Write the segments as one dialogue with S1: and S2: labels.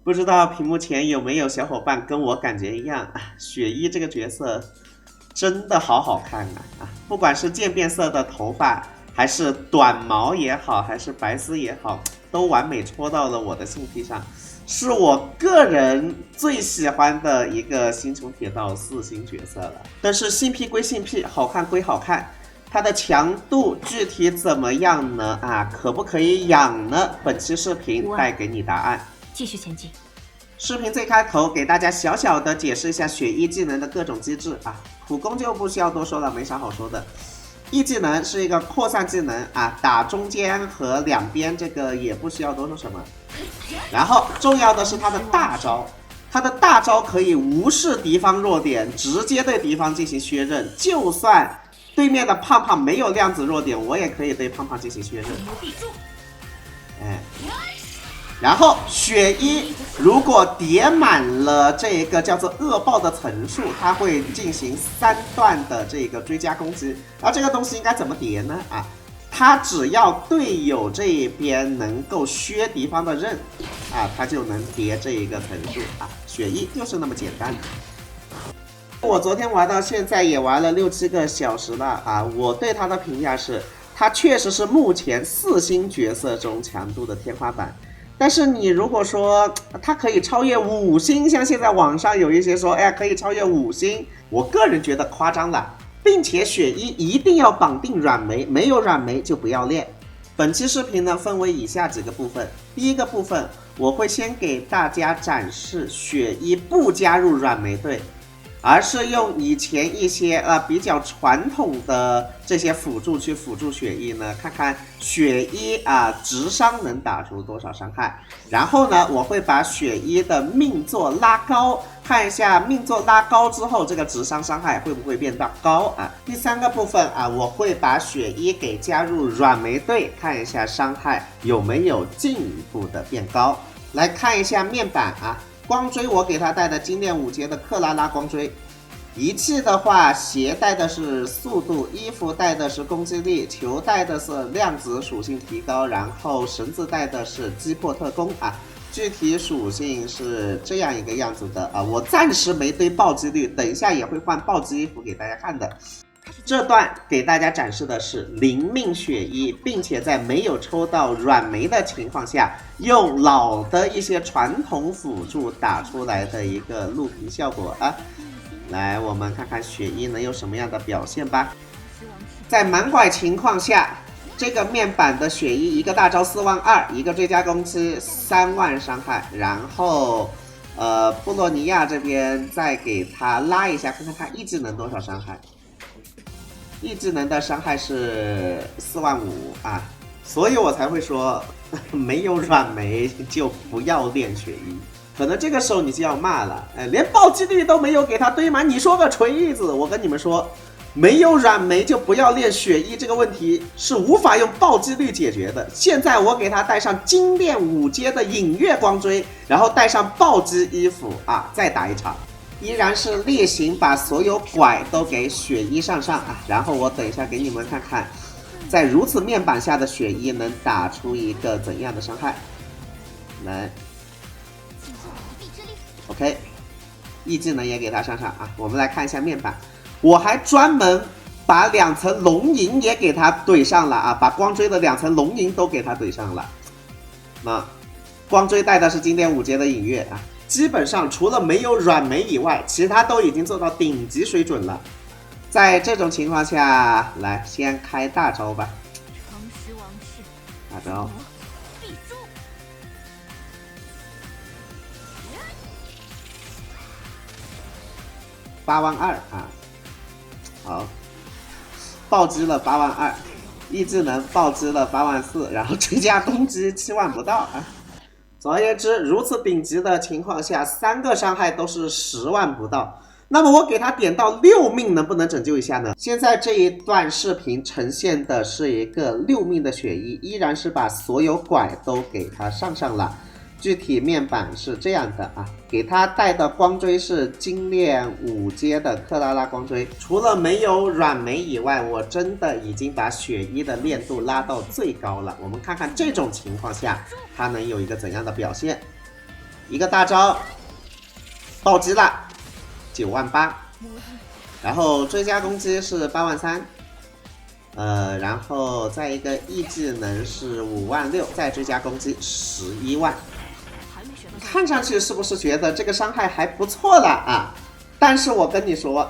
S1: 不知道屏幕前有没有小伙伴跟我感觉一样啊？雪衣这个角色真的好好看啊！不管是渐变色的头发，还是短毛也好，还是白丝也好，都完美戳到了我的性癖上，是我个人最喜欢的一个星穹铁道4星角色了。但是性癖归性癖，好看归好看，它的强度具体怎么样呢？可不可以养呢？本期视频带给你答案。
S2: 继续前进。
S1: 视频最开头给大家小小的解释一下雪衣技能的各种机制啊，普攻就不需要多说了，没啥好说的。E 技能是一个扩散技能啊，打中间和两边这个也不需要多说什么。然后重要的是它的大招，它的大招可以无视敌方弱点，直接对敌方进行削刃，就算对面的胖胖没有量子弱点，我也可以对胖胖进行削刃。然后雪衣如果叠满了这个叫做恶爆的层数，它会进行3段的这个追加攻击。而这个东西应该怎么叠呢？它只要队友这一边能够削敌方的刃，它就能叠这一个层数啊。雪衣就是那么简单。我昨天玩到现在也玩了6、7个小时了啊，我对它的评价是，它确实是目前4星角色中强度的天花板。但是你如果说它可以超越5星，像现在网上有一些说，可以超越5星，我个人觉得夸张了，并且雪衣一定要绑定软梅，没有软梅就不要练。本期视频呢分为以下几个部分，第一个部分我会先给大家展示雪衣不加入软梅队，而是用以前一些比较传统的这些辅助去辅助雪衣呢，看看雪衣直伤能打出多少伤害。然后呢，我会把雪衣的命座拉高，看一下命座拉高之后这个直伤伤害会不会变到高啊。第三个部分我会把雪衣给加入软梅队，看一下伤害有没有进一步的变高。来看一下面板光锥我给他带的精炼5阶的克拉拉光锥，仪器的话鞋带的是速度，衣服带的是攻击力，球带的是量子属性提高，然后绳子带的是击破特攻具体属性是这样一个样子的我暂时没堆暴击率，等一下也会换暴击衣服给大家看的。这段给大家展示的是0命雪衣，并且在没有抽到软梅的情况下，用老的一些传统辅助打出来的一个录屏效果来，我们看看雪衣能有什么样的表现吧。在满拐情况下，这个面板的雪衣一个大招42000，一个追加攻击3万伤害，然后布洛尼亚这边再给他拉一下，看看他一技能多少伤害。一技能的伤害是45000所以我才会说没有软梅就不要练雪衣。可能这个时候你就要骂了，连暴击率都没有给他堆满，你说个锤子！我跟你们说，没有软梅就不要练雪衣这个问题是无法用暴击率解决的。现在我给他带上精炼5阶的隐月光锥，然后带上暴击衣服再打一场。依然是例行把所有拐都给雪衣上然后我等一下给你们看看，在如此面板下的雪衣能打出一个怎样的伤害。来 ，OK， E 技能也给他上我们来看一下面板，我还专门把2层龙吟也给他怼上了把光锥的2层龙吟都给他怼上了。那光锥带的是经典5阶的隐月基本上除了没有软梅以外，其他都已经做到顶级水准了。在这种情况下，来先开大招吧。大招82000好，暴击了82000，E技能暴击了84000，然后追加攻击7万不到总而言之，如此顶级的情况下，3个伤害都是10万不到。那么我给他点到6命，能不能拯救一下呢？现在这一段视频呈现的是一个6命的雪衣，依然是把所有拐都给他上了。具体面板是这样的给他带的光锥是精炼5阶的克拉拉光锥，除了没有软梅以外，我真的已经把雪衣的练度拉到最高了。我们看看这种情况下他能有一个怎样的表现。一个大招暴击了98000，然后追加攻击是83000，然后再一个 E 技能是56000，再追加攻击11万。看上去是不是觉得这个伤害还不错了啊？但是我跟你说，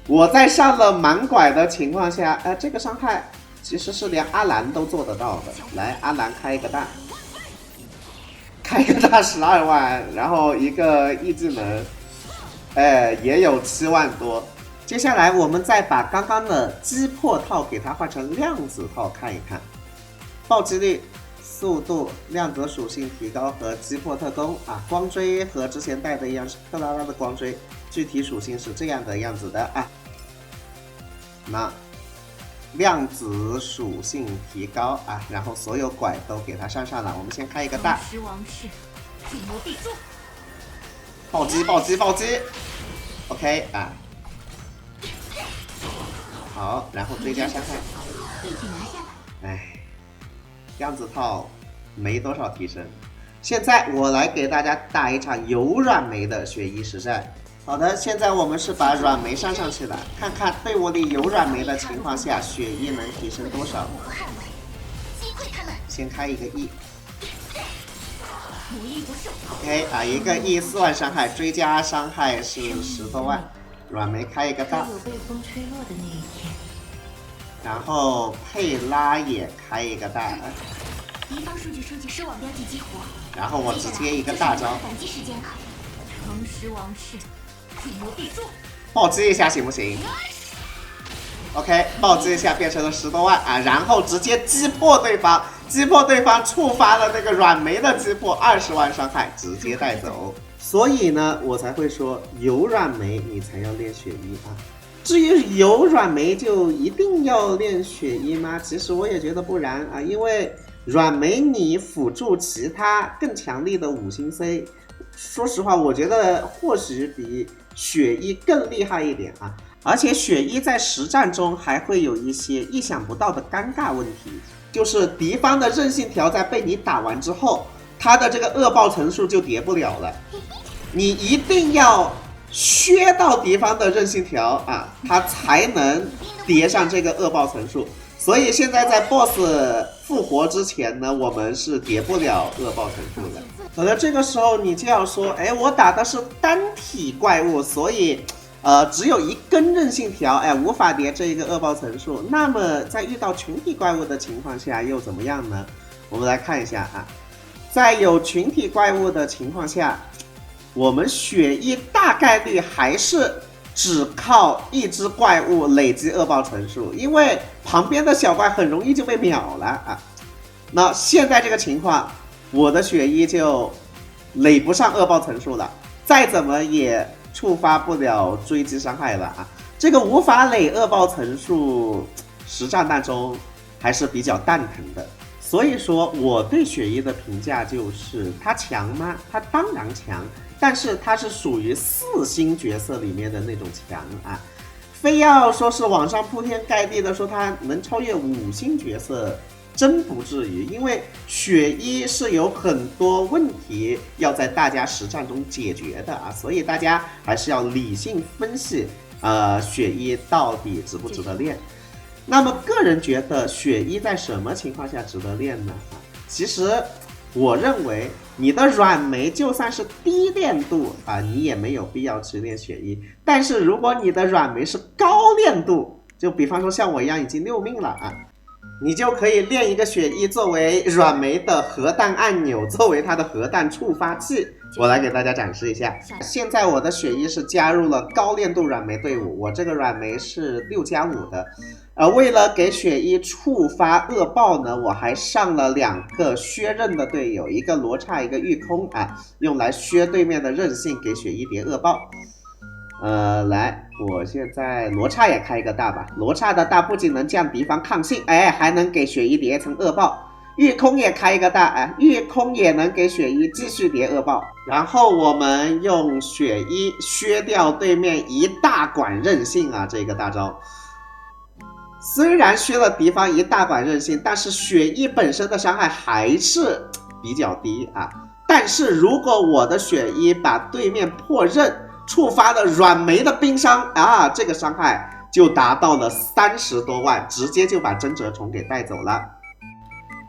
S1: 我在上了满拐的情况下，这个伤害其实是连阿兰都做得到的。来，阿兰开一个大，开一个大12万，然后一个 E 技能，也有7万多。接下来我们再把刚刚的击破套给它换成量子套看一看，暴击率、速度、量子属性提高和击破特攻啊，光锥和之前带的一样是克拉拉的光锥，具体属性是这样的样子的啊。那量子属性提高啊，然后所有拐都给它上了。我们先开一个大，暴击暴击暴击 ，OK 啊，好，然后追加伤害，量子套没多少提升。现在我来给大家打一场有软梅的血衣实战。好的，现在我们是把软梅上去了，看看队伍里有软梅的情况下，血衣能提升多少。先开一个 E。OK 啊，一个 E 4万伤害，追加伤害是10多万。软梅开一个大。然后佩拉也开一个大，然后我直接一个大招，暴击一下行不行 ？OK， 暴击一下变成了10多万啊，然后直接击破对方，击破对方触发了那个软梅的击破，20万伤害直接带走。所以呢，我才会说有软梅你才要练血衣啊。至于有软梅就一定要练血衣吗？其实我也觉得不然啊，因为软梅你辅助其他更强力的5星 C， 说实话，我觉得或许比血衣更厉害一点啊。而且血衣在实战中还会有一些意想不到的尴尬问题，就是敌方的韧性条在被你打完之后，它的这个恶爆层数就叠不了了，你一定要削到敌方的韧性条啊，它才能叠上这个恶爆层数。所以现在在 BOSS 复活之前呢，我们是叠不了恶爆层数的。可能这个时候你就要说，我打的是单体怪物，所以只有一根韧性条，无法叠这一个恶爆层数。那么在遇到群体怪物的情况下又怎么样呢？我们来看一下啊，在有群体怪物的情况下，我们血衣大概率还是只靠一只怪物累积恶爆层数，因为旁边的小怪很容易就被秒了啊。那现在这个情况，我的血衣就累不上恶爆层数了，再怎么也触发不了追击伤害了啊。这个无法累恶爆层数，实战当中还是比较蛋疼的。所以说我对血衣的评价就是它强吗？它当然强，但是它是属于4星角色里面的那种强啊，非要说是网上铺天盖地的说它能超越5星角色，真不至于，因为血衣是有很多问题要在大家实战中解决的啊，所以大家还是要理性分析，血衣到底值不值得练。那么个人觉得血衣在什么情况下值得练呢？其实我认为你的软梅就算是低练度啊，你也没有必要去练血衣。但是如果你的软梅是高练度，就比方说像我一样已经6命了啊，你就可以练一个血衣作为软梅的核弹按钮，作为它的核弹触发器。我来给大家展示一下，现在我的血衣是加入了高练度软梅队伍，我这个软梅是6+5的。为了给血衣触发恶爆呢，我还上了2个削刃的队友，一个罗刹，一个御空啊，用来削对面的韧性，给血衣叠恶爆。来，我现在罗刹也开一个大吧。罗刹的大不仅能降敌方抗性，还能给血衣叠一层恶爆。御空也开一个大，御空也能给血衣继续叠恶爆。然后我们用血衣削掉对面一大管韧性啊，这个大招。虽然削了敌方一大管韧性，但是血衣本身的伤害还是比较低啊。但是如果我的血衣把对面破刃触发了软梅的冰伤啊，这个伤害就达到了30多万，直接就把真蛰虫给带走了。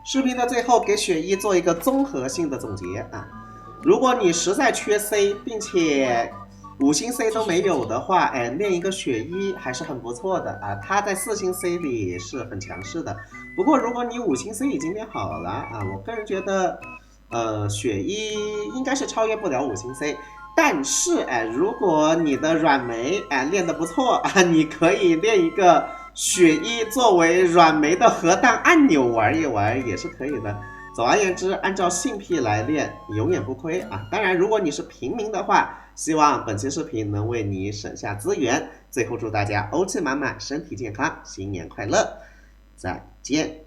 S1: 视频的最后给血衣做一个综合性的总结啊，如果你实在缺 C， 并且5星 C 都没有的话，练一个血衣还是很不错的啊，它在4星 C 里是很强势的。不过如果你5星 C 已经练好了啊，我个人觉得血衣应该是超越不了5星 C。但是如果你的软梅练得不错啊，你可以练一个血衣作为软梅的核弹按钮玩一玩也是可以的。总而言之，按照性癖来练永远不亏啊。当然如果你是平民的话，希望本期视频能为你省下资源。最后祝大家欧气满满，身体健康，新年快乐，再见。